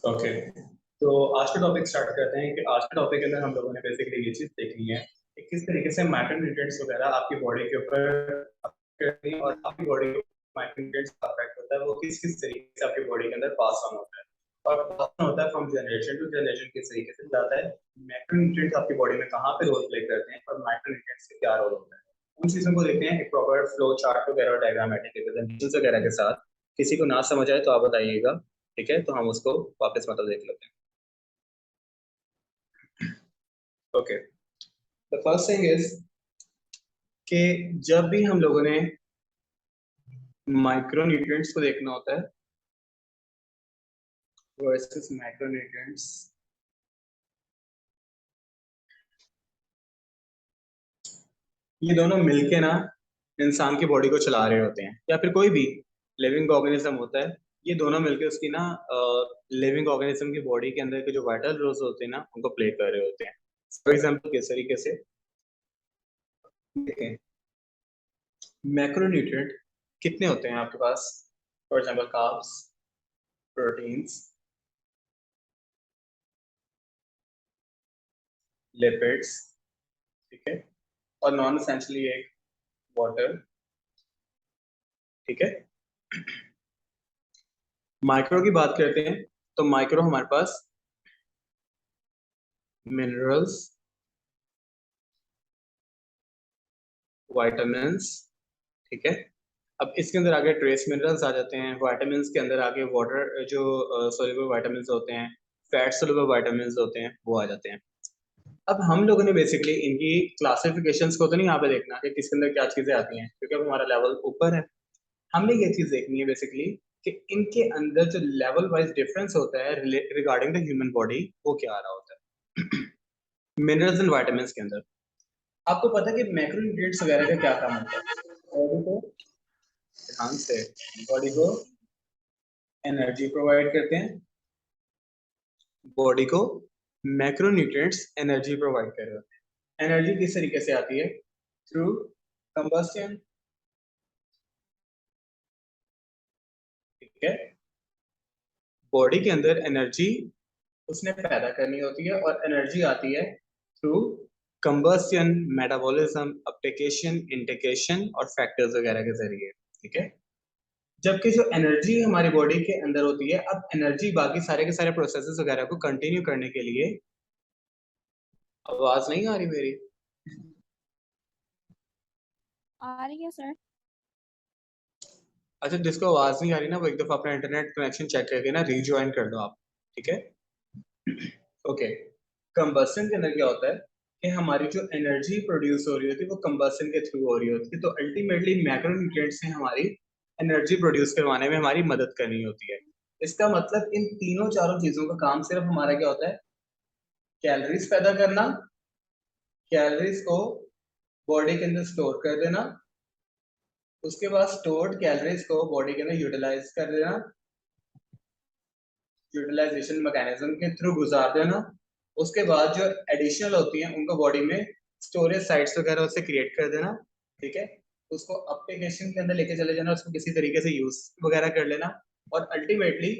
Okay, तो आज का टॉपिक स्टार्ट करते हैं कि आज के टॉपिक के अंदर हम लोगों ने बेसिकली ये चीज देखनी है कि किस तरीके से माइक्रोन्यूट्रिएंट्स वगैरह आपकी बॉडी के ऊपर करती हैं और आपकी बॉडी को माइक्रोन्यूट्रिएंट्स का अफेक्ट होता है, वो किस किस तरीके से आपकी बॉडी के अंदर पास ऑन होता है और पास ऑन होता है फ्रॉम जनरेशन टू जनरेशन किस तरीके से जाता है। मैक्रोन्यूट्रिएंट्स आपकी बॉडी में कहाँ पे रोल प्ले करते हैं और माइक्रोन्यूट्रिएंट्स का क्या रोल होता है, उन चीजों को देखते हैं एक प्रॉपर फ्लो चार्ट वगैरह और डायग्रामेटिक रिप्रेजेंटेशन वगैरह के साथ। किसी को ना समझ आए तो आप बताइएगा, ठीक है, तो हम उसको वापस मतलब देख लेते हैं। Okay, the first thing is कि जब भी हम लोगों ने माइक्रोन्यूट्रिएंट्स को देखना होता है वर्सेस मैक्रोन्यूट्रिएंट्स, ये दोनों मिलके ना इंसान की बॉडी को चला रहे होते हैं या फिर कोई भी लिविंग ऑर्गेनिज्म होता है। ये दोनों मिलके उसकी ना लिविंग ऑर्गेनिज्म की बॉडी के अंदर के जो वाइटल रोल्स होते हैं ना उनको प्ले कर रहे होते हैं। फॉर एग्जांपल किस तरीके से देखें, मैक्रोन्यूट्रिएंट कितने होते हैं आपके पास? For example carbs, proteins, lipids, ठीक है, और नॉन एसेंशियली एक वाटर, ठीक है। माइक्रो की बात करते हैं तो माइक्रो हमारे पास मिनरल्स, वाइटामिन्स, ठीक है। अब इसके अंदर आगे ट्रेस मिनरल्स आ जाते हैं, वाइटामिन्स के अंदर आगे वाटर जो सोल्यूबल वाइटामिन्स होते हैं, फैट सोल्यूबल वाइटामिन्स होते हैं, वो आ जाते हैं। अब हम लोगों ने बेसिकली इनकी क्लासिफिकेशंस को तो नहीं यहाँ पे देखना कि किसके अंदर क्या चीजें आती हैं, क्योंकि अब हमारा लेवल ऊपर है। हमने ये चीज देखनी है बेसिकली कि इनके अंदर जो लेवल वाइज डिफरेंस होता है रिगार्डिंग द ह्यूमन बॉडी, वो क्या आ रहा होता है मिनरल्स एंड वाइटामिन्स के अंदर। आपको पता है कि मैक्रोन्यूट्रिएंट्स वगैरह का क्या काम होता है? बॉडी को, ध्यान से, बॉडी को एनर्जी प्रोवाइड करते हैं। बॉडी को मैक्रोन्यूट्रिएंट्स एनर्जी प्रोवाइड कर रहे होते हैं। एनर्जी किस तरीके से आती है? थ्रू कंबस्शन, ठीक है। बॉडी के अंदर एनर्जी उसने पैदा करनी होती है और एनर्जी आती है थ्रू कंबस्शन, मेटाबॉलिज्म, एप्लिकेशन, इंटेकेशन और फैक्टर्स वगैरह के जरिए, ठीक है। जबकि जो एनर्जी हमारी बॉडी के अंदर होती है, अब एनर्जी बाकी सारे के सारे प्रोसेसेस वगैरह को कंटिन्यू करने के लिए, आवाज नहीं आ रही मेरी? आ रही है सर। अच्छा, जिसको आवाज नहीं आ रही ना वो एक दफा अपना इंटरनेट कनेक्शन चेक करके ना रीज्वाइन कर दो आप, ठीक है। ओके, कंबस्शन के अंदर क्या होता है कि हमारी जो एनर्जी प्रोड्यूस हो रही होती है वो कंबस्शन के थ्रू हो रही होती है, तो अल्टीमेटली मैक्रोन्यूट्रिएंट्स से हमारी एनर्जी प्रोड्यूस करवाने में हमारी मदद करनी होती है। इसका मतलब इन तीनों चारों चीजों का काम सिर्फ हमारा क्या होता है? कैलोरीज पैदा करना, कैलोरीज को बॉडी के अंदर स्टोर कर देना, उसके बाद स्टोर्ड कैलोरीज को बॉडी के अंदर यूटिलाइज कर देना, यूटिलाइजेशन मैकेनिज्म के थ्रू गुजार देना। उसके बाद जो एडिशनल होती हैं उनको बॉडी में स्टोरेज साइट्स वगैरह उससे क्रिएट कर देना, ठीक है। उसको एप्लीकेशन के अंदर लेके चले जाना, उसको किसी तरीके से यूज वगैरह कर लेना और अल्टीमेटली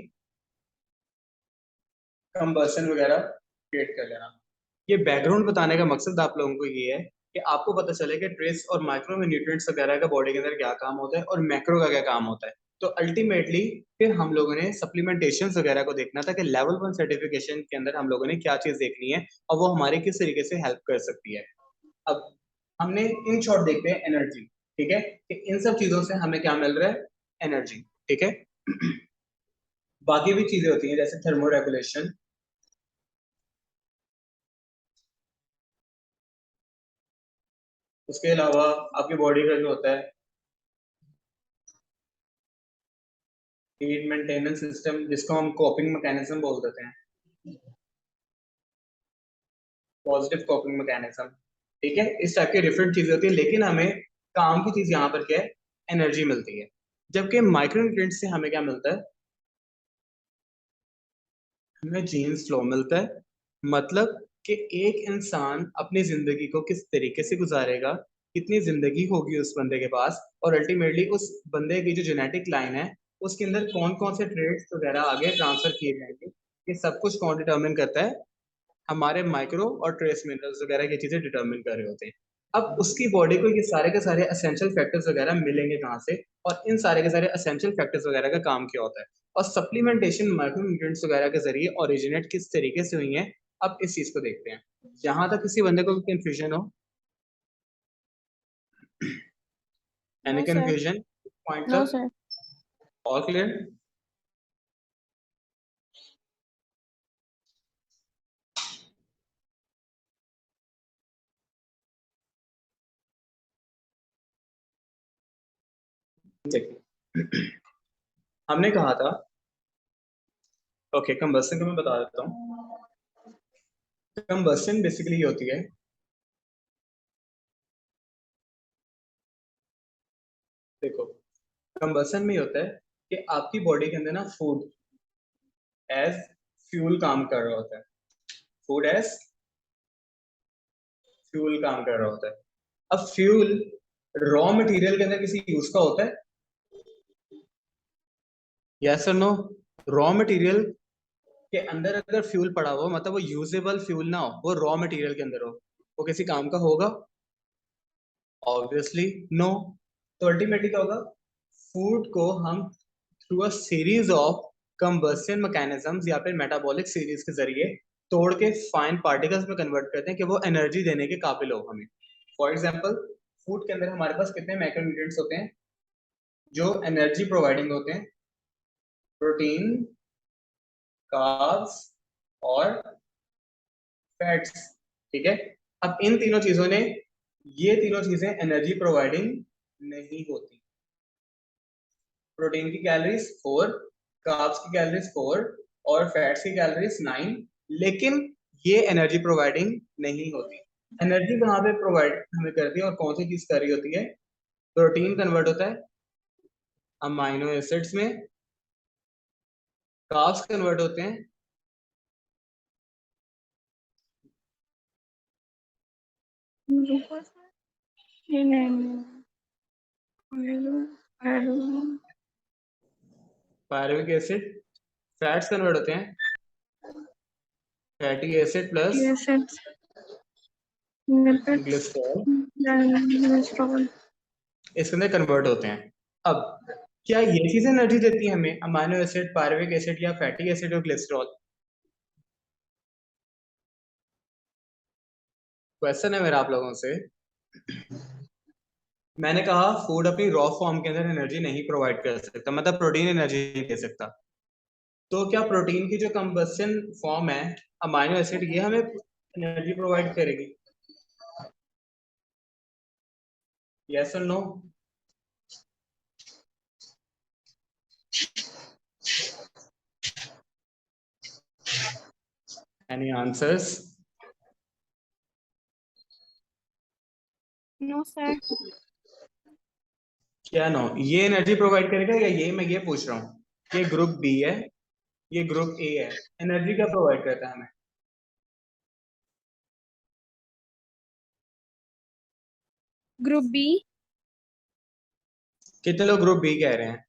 कंबशन वगैरह क्रिएट कर लेना। ये बैकग्राउंड बताने का मकसद आप लोगों को ये है कि आपको पता चले कि ट्रेस और माइक्रो न्यूट्रिएंट्स वगैरह का बॉडी के अंदर क्या काम होता है और मैक्रो का क्या काम होता है। तो अल्टीमेटली फिर हम लोगों ने सप्लीमेंटेशन वगैरह को देखना था कि लेवल 1 सर्टिफिकेशन के अंदर हम लोगों ने क्या चीज देखनी है और वो हमारी किस तरीके से हेल्प कर सकती है। अब हमने इन शॉर्ट देखते हैं एनर्जी, ठीक है, कि इन सब चीजों से हमें क्या मिल रहा है? एनर्जी, ठीक है। बाकी भी चीजें होती हैं जैसे थर्मो रेगुलेशन, उसके अलावा आपकी बॉडी का जो होता है हीट मेंटेनेंस सिस्टम, जिसको हम कोपिंग मैकेनिज्म बोल देते हैं, पॉजिटिव कोपिंग मैकेनिज्म, ठीक है। इस टाइप की डिफरेंट चीजें होती है, लेकिन हमें काम की चीज यहाँ पर क्या है? एनर्जी मिलती है। जबकि माइक्रोन्यूट्रिएंट्स से हमें क्या मिलता है? हमें जीन्स फ्लो मिलता है। मतलब कि एक इंसान अपनी जिंदगी को किस तरीके से गुजारेगा, कितनी जिंदगी होगी उस बंदे के पास, और अल्टीमेटली उस बंदे की जो जेनेटिक लाइन है उसके अंदर कौन कौन से ट्रेड्स वगैरह आगे ट्रांसफर किए जाएंगे, ये सब कुछ कौन डिटरमिन करता है? हमारे माइक्रो और ट्रेस मिनरल्स वगैरह की चीजें डिटरमिन कर रहे होते हैं। अब उसकी बॉडी को ये सारे के सारे एसेंशियल फैक्टर्स वगैरह मिलेंगे कहाँ से, और इन सारे के सारे एसेंशियल फैक्टर्स वगैरह का काम क्या होता है, और सप्लीमेंटेशन माइक्रोन्यूट्रिएंट्स वगैरह के जरिए ओरिजिनेट किस तरीके से हुई है। अब इस चीज को देखते हैं, जहां तक किसी बंदे को कंफ्यूजन हो, any no sir. Confusion point no तक? सर। All clear? देखिए, हमने कहा था, ओके कंबस्शन का मैं बता देता हूँ। कंबस्शन बेसिकली होती है, देखो कंबस्शन में होता है कि आपकी बॉडी के अंदर ना फूड एज फ्यूल काम कर रहा होता है, फूड एज फ्यूल काम कर रहा होता है। अब फ्यूल रॉ मटेरियल के अंदर किसी यूज का होता है? यस और नो? रॉ मटेरियल के अंदर अगर फ्यूल पड़ा हो, मतलब वो यूजेबल फ्यूल ना हो, वो रॉ मटेरियल के अंदर हो, वो किसी काम का होगा? Obviously no. तो अल्टीमेटली क्या होगा, फूड को हम through a series of combustion mechanisms या फिर मेटाबॉलिक सीरीज के जरिए तोड़ के फाइन पार्टिकल्स में कन्वर्ट करते हैं कि वो एनर्जी देने के काबिल हो हमें। फॉर एग्जांपल, फूड के अंदर हमारे पास कितने मैक्रोन्यूट्रिएंट्स होते हैं जो एनर्जी प्रोवाइडिंग होते हैं? प्रोटीन, कार्ब्स और फैट्स। ठीक है, अब इन तीनों चीजों ने, ये तीनों चीजें एनर्जी प्रोवाइडिंग नहीं होती। प्रोटीन की कैलोरीज 4, कार्ब्स की कैलोरीज 4 और फैट्स की कैलोरीज 9, लेकिन ये एनर्जी प्रोवाइडिंग नहीं होती। एनर्जी कहाँ पे प्रोवाइड हमें करती है और कौन सी चीज कर रही होती है? प्रोटीन कन्वर्ट होता है अमाइनो एसिड्स में, कार्ब्स कन्वर्ट होते हैं पायरुविक एसिड, फैट्स कन्वर्ट होते हैं फैटी एसिड प्लस ग्लिसरॉल, इसके अंदर कन्वर्ट होते हैं। अब क्या ये चीजें एनर्जी देती है हमें, अमाइनो एसिड, पायरुविक एसिड या फैटी एसिड और ग्लिसरॉल? क्वेश्चन है मेरा आप लोगों से। मैंने कहा फूड अपनी रॉ फॉर्म के अंदर एनर्जी नहीं प्रोवाइड कर सकता, मतलब प्रोटीन एनर्जी नहीं दे सकता। तो क्या प्रोटीन की जो कंबस्शन फॉर्म है अमाइनो एसिड, ये हमें एनर्जी प्रोवाइड करेगी? यस और no? Any answers? No sir. क्या नो? ये एनर्जी प्रोवाइड करेगा या ये, मैं ये पूछ रहा हूँ, ये ग्रुप बी है, ये ग्रुप ए है, एनर्जी क्या प्रोवाइड करता है हमें? Group B. कितने लोग ग्रुप बी कह रहे हैं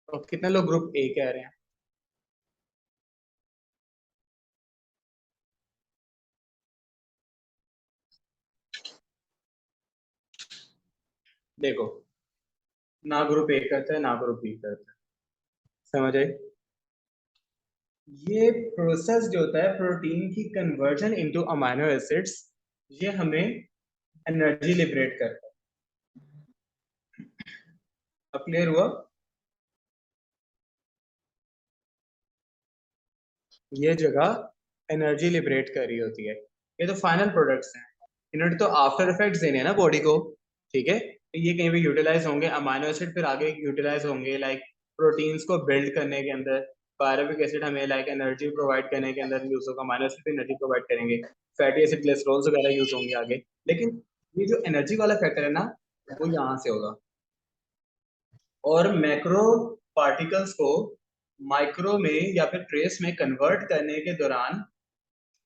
और कितने लोग ग्रुप ए कह रहे हैं? देखो, ना ग्रुप ए करता है ना ग्रुप बी करता है, समझ आई? ये प्रोसेस जो होता है प्रोटीन की कन्वर्जन इनटू अमाइनो एसिड्स, ये हमें एनर्जी लिबरेट करता है। अब क्लियर हुआ? ये जगह एनर्जी लिबरेट कर रही होती है। ये तो फाइनल प्रोडक्ट्स हैं, इन्होंने तो आफ्टर इफेक्ट्स देने हैं ना बॉडी को। ठीक है, तो ये कहीं पे यूटिलाइज होंगे, अमाइनो एसिड फिर आगे यूटिलाइज होंगे लाइक प्रोटीन्स को बिल्ड करने के अंदर, पायरुविक एसिड हमें लाइक एनर्जी प्रोवाइड करने के अंदर यूज होगा, अमाइनो एसिड एनर्जी प्रोवाइड करेंगे, फैटी एसिड ग्लिसरॉल्स वगैरह यूज होंगे आगे। लेकिन ये जो एनर्जी वाला फैक्टर है ना, वो यहाँ से होगा। और मैक्रो पार्टिकल्स को माइक्रो में या फिर ट्रेस में कन्वर्ट करने के दौरान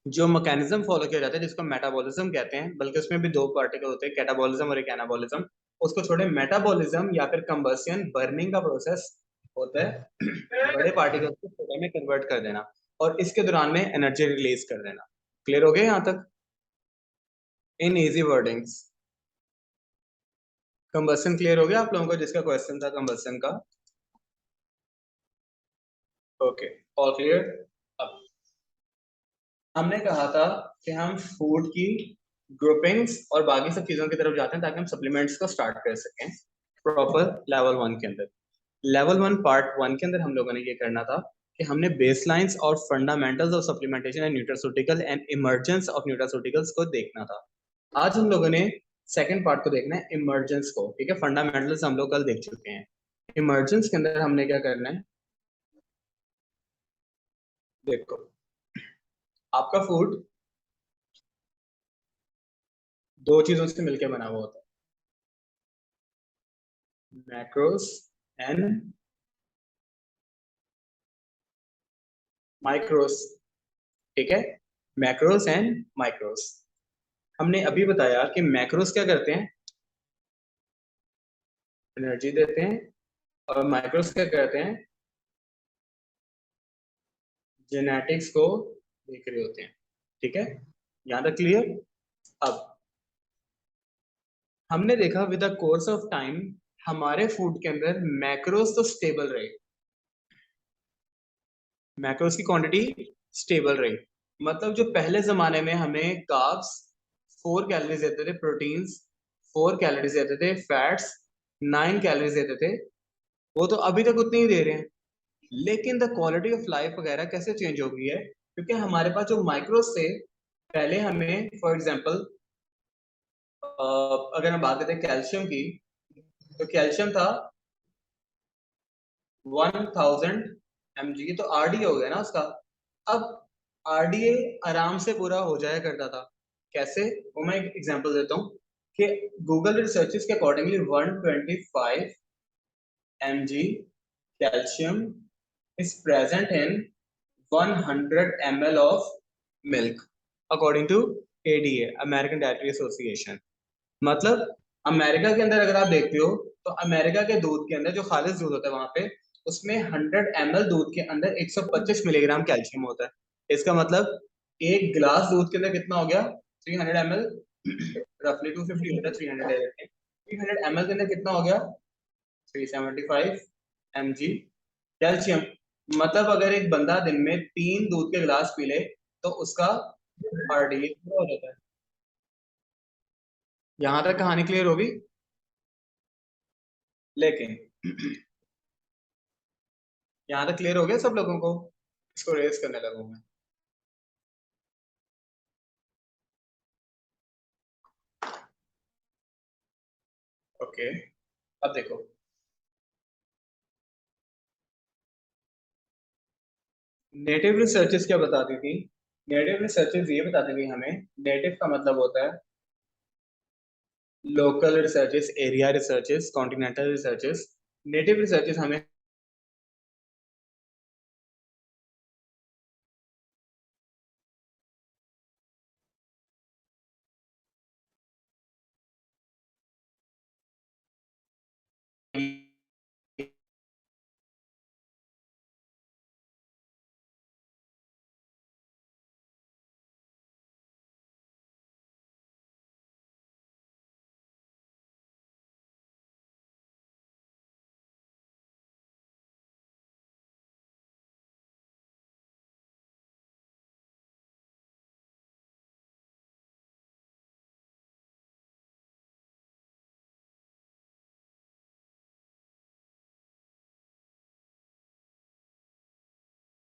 जो मैकेनिज्म फॉलो किया जाता है जिसको मेटाबॉलिज्म कहते हैं, बल्कि उसमें भी दो पार्टिकल होते हैं, कैटाबॉलिज्म और एक एनाबॉलिज्म। उसको छोड़े मेटाबॉलिज्म या फिर कंबस्शन बर्निंग का प्रोसेस होता है बड़े पार्टिकल्स को छोटे में कन्वर्ट कर देना और इसके दौरान में एनर्जी रिलीज कर देना। क्लियर हो गया यहाँ तक? In easy wordings combustion clear हो गया आप लोगों को जिसका क्वेश्चन था कंबसन का? Okay, all clear. अब हमने कहा था कि हम फूड की ग्रुपिंग्स और बाकी सब चीजों की तरफ जाते हैं ताकि हम सप्लीमेंट्स को स्टार्ट कर सकें प्रॉपर लेवल 1 के अंदर। लेवल 1 पार्ट 1 के अंदर हम लोगों ने ये करना था कि हमने बेसलाइंस और fundamentals of supplementation and nutraceutical and emergence of nutraceuticals को देखना था। आज हम लोगों ने सेकंड पार्ट को देखना है, इमर्जेंस को। ठीक है, फंडामेंटल्स हम लोग कल देख चुके हैं। इमर्जेंस के अंदर हमने क्या करना है, देखो आपका फूड दो चीजों से मिलकर बना हुआ होता है, मैक्रोस एंड माइक्रोस। ठीक है, मैक्रोस एंड माइक्रोस। हमने अभी बताया कि मैक्रोस क्या करते हैं, एनर्जी देते हैं, और माइक्रोस क्या करते हैं, जेनेटिक्स को देख रहे होते हैं। ठीक है, यहां तक क्लियर? अब हमने देखा with the course of time हमारे फूड के अंदर मैक्रोस तो स्टेबल रहे, मैक्रोस की क्वांटिटी स्टेबल रही। मतलब जो पहले जमाने में हमें कार्ब्स 4 कैलोरीज देते थे, प्रोटीन्स 4 कैलोरीज देते थे, फैट्स 9 कैलोरीज देते थे, वो तो अभी तक उतने ही दे रहे हैं। लेकिन द क्वालिटी ऑफ लाइफ वगैरह कैसे चेंज हो गई है, क्योंकि हमारे पास जो माइक्रोस थे, पहले हमें फॉर एग्जांपल अगर हम बात करते हैं कैल्शियम की, तो कैल्शियम था 1000 mg, तो आरडीए हो गया ना उसका। अब आरडीए आराम से पूरा हो जाया करता था। कैसे, वो मैं एक एग्जांपल देता हूँ कि गूगल रिसर्चेस के accordingly 125 mg calcium is present in 100 ml of milk according to ADA, American Dietary Association। मतलब अमेरिका के अंदर अगर आप देखते हो तो अमेरिका के दूध के अंदर जो खालिस दूध होता है वहां पे, उसमें 100 ml दूध के अंदर 125 मिलीग्राम कैल्शियम होता है। इसका मतलब एक गिलास दूध के अंदर कितना हो गया, 300 ml, रफली 250 होता है, 300 ml के अंदर कितना हो गया, 375 mg कैल्शियम। मतलब अगर एक बंदा दिन में 3 दूध के गिलास पी ले तो उसका आरडीए पूरा हो जाता है। यहां तक कहानी क्लियर होगी? लेकिन यहां तक क्लियर हो गया सब लोगों को? इसको रेस करने लगूं मैं। ओके, अब देखो नेटिव रिसर्चेस क्या बताती थी। नेटिव रिसर्चेस ये बताती थी हमें, नेटिव का मतलब होता है local researches, area researches, continental researches. Native researches हमें